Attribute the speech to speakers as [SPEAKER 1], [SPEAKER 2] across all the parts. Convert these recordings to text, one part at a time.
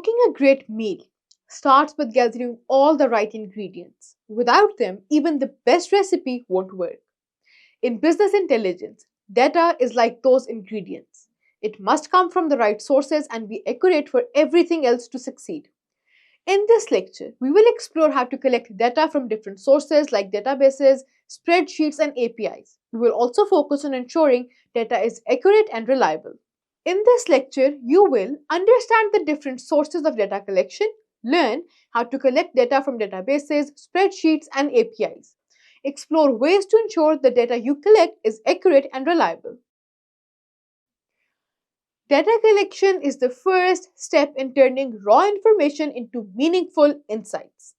[SPEAKER 1] Cooking a great meal starts with gathering all the right ingredients. Without them, even the best recipe won't work. In business intelligence, data is like those ingredients. It must come from the right sources and be accurate for everything else to succeed. In this lecture, we will explore how to collect data from different sources like databases, spreadsheets, and APIs. We will also focus on ensuring data is accurate and reliable. In this lecture, you will understand the different sources of data collection, learn how to collect data from databases, spreadsheets, and APIs. Explore ways to ensure the data you collect is accurate and reliable. Data collection is the first step in turning raw information into meaningful insights.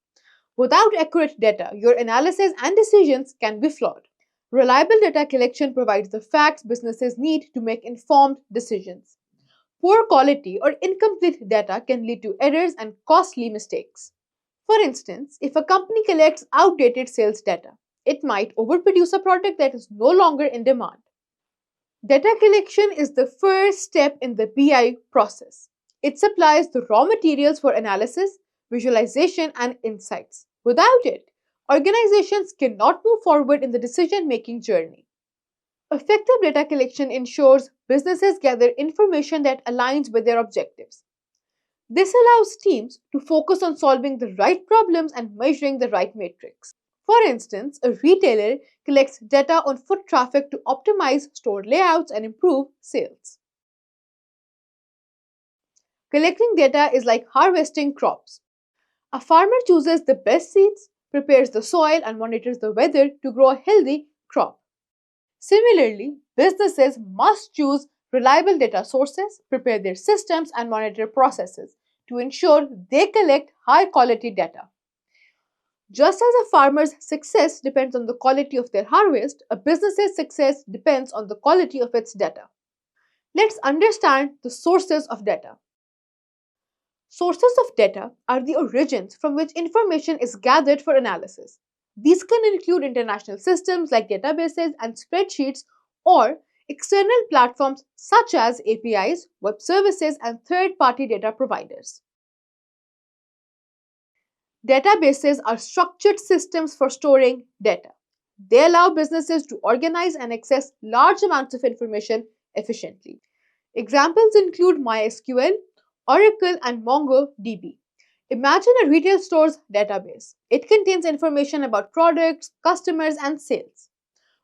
[SPEAKER 1] Without accurate data, your analysis and decisions can be flawed. Reliable data collection provides the facts businesses need to make informed decisions. Poor quality or incomplete data can lead to errors and costly mistakes. For instance, if a company collects outdated sales data, it might overproduce a product that is no longer in demand. Data collection is the first step in the BI process. It supplies the raw materials for analysis, visualization, and insights. Without it, organizations cannot move forward in the decision making journey. Effective data collection ensures businesses gather information that aligns with their objectives. This allows teams to focus on solving the right problems and measuring the right metrics. For instance, a retailer collects data on foot traffic to optimize store layouts and improve sales. Collecting data is like harvesting crops. A farmer chooses the best seeds, prepares the soil, and monitors the weather to grow a healthy crop. Similarly, businesses must choose reliable data sources, prepare their systems, and monitor processes to ensure they collect high quality data. Just as a farmer's success depends on the quality of their harvest, a business's success depends on the quality of its data. Let's understand the sources of data. Sources of data are the origins from which information is gathered for analysis. These can include international systems like databases and spreadsheets or external platforms such as APIs, web services, and third-party data providers. Databases are structured systems for storing data. They allow businesses to organize and access large amounts of information efficiently. Examples include MySQL, Oracle, and MongoDB. Imagine a retail store's database. It contains information about products, customers, and sales.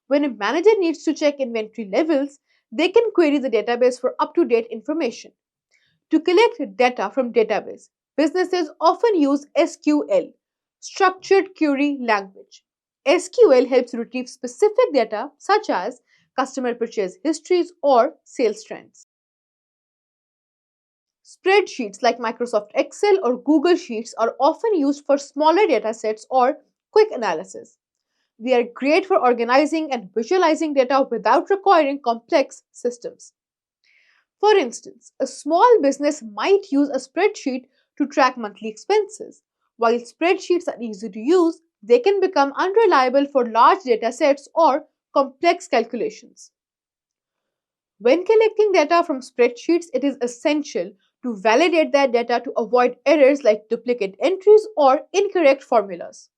[SPEAKER 1] When a manager needs to check inventory levels, they can query the database for up-to-date information. To collect data from database, businesses often use SQL, Structured Query Language. SQL helps retrieve specific data such as customer purchase histories or sales trends. Spreadsheets like Microsoft Excel or Google Sheets are often used for smaller datasets or quick analysis. They are great for organizing and visualizing data without requiring complex systems. For instance, a small business might use a spreadsheet to track monthly expenses. While spreadsheets are easy to use, they can become unreliable for large data sets or complex calculations. When collecting data from spreadsheets, it is essential to validate that data to avoid errors like duplicate entries or incorrect formulas.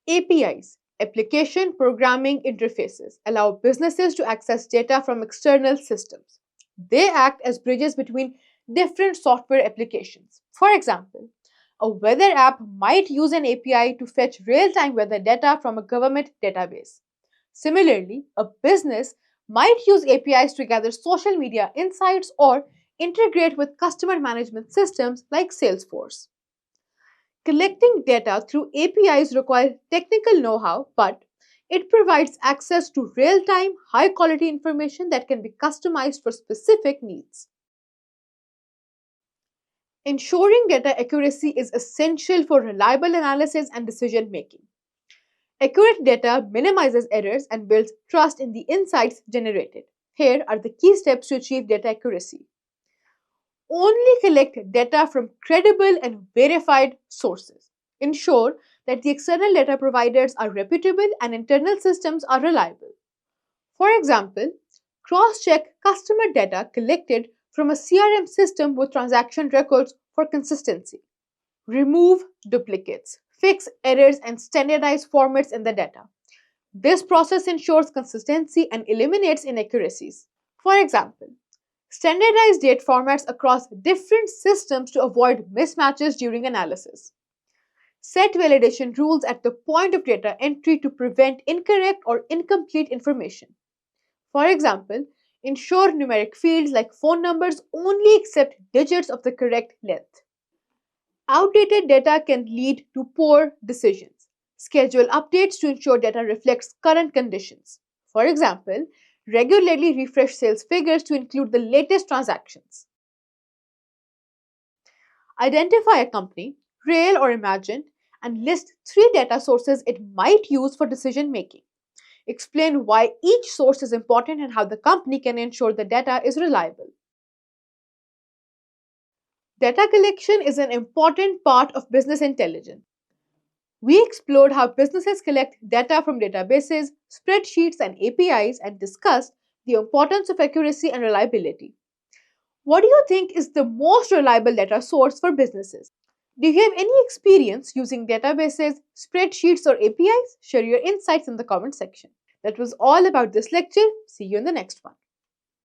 [SPEAKER 1] APIs, Application Programming Interfaces, allow businesses to access data from external systems. They act as bridges between different software applications. For example, a weather app might use an API to fetch real-time weather data from a government database. Similarly, a business might use APIs to gather social media insights or integrate with customer management systems like Salesforce. Collecting data through APIs requires technical know-how, but it provides access to real-time, high-quality information that can be customized for specific needs. Ensuring data accuracy is essential for reliable analysis and decision making. Accurate data minimizes errors and builds trust in the insights generated. Here are the key steps to achieve data accuracy. Only collect data from credible and verified sources. Ensure that the external data providers are reputable and internal systems are reliable. For example, cross-check customer data collected from a CRM system with transaction records for consistency. Remove duplicates, fix errors, and standardize formats in the data. This process ensures consistency and eliminates inaccuracies. For example, standardize date formats across different systems to avoid mismatches during analysis. Set validation rules at the point of data entry to prevent incorrect or incomplete information. For example, ensure numeric fields like phone numbers only accept digits of the correct length. Outdated data can lead to poor decisions. Schedule updates to ensure data reflects current conditions. For example, regularly refresh sales figures to include the latest transactions. Identify a company, real or imagined, and list three data sources it might use for decision making. Explain why each source is important and how the company can ensure the data is reliable. Data collection is an important part of business intelligence. We explored how businesses collect data from databases, spreadsheets, and APIs and discussed the importance of accuracy and reliability. What do you think is the most reliable data source for businesses? Do you have any experience using databases, spreadsheets, or APIs? Share your insights in the comment section. That was all about this lecture. See you in the next one.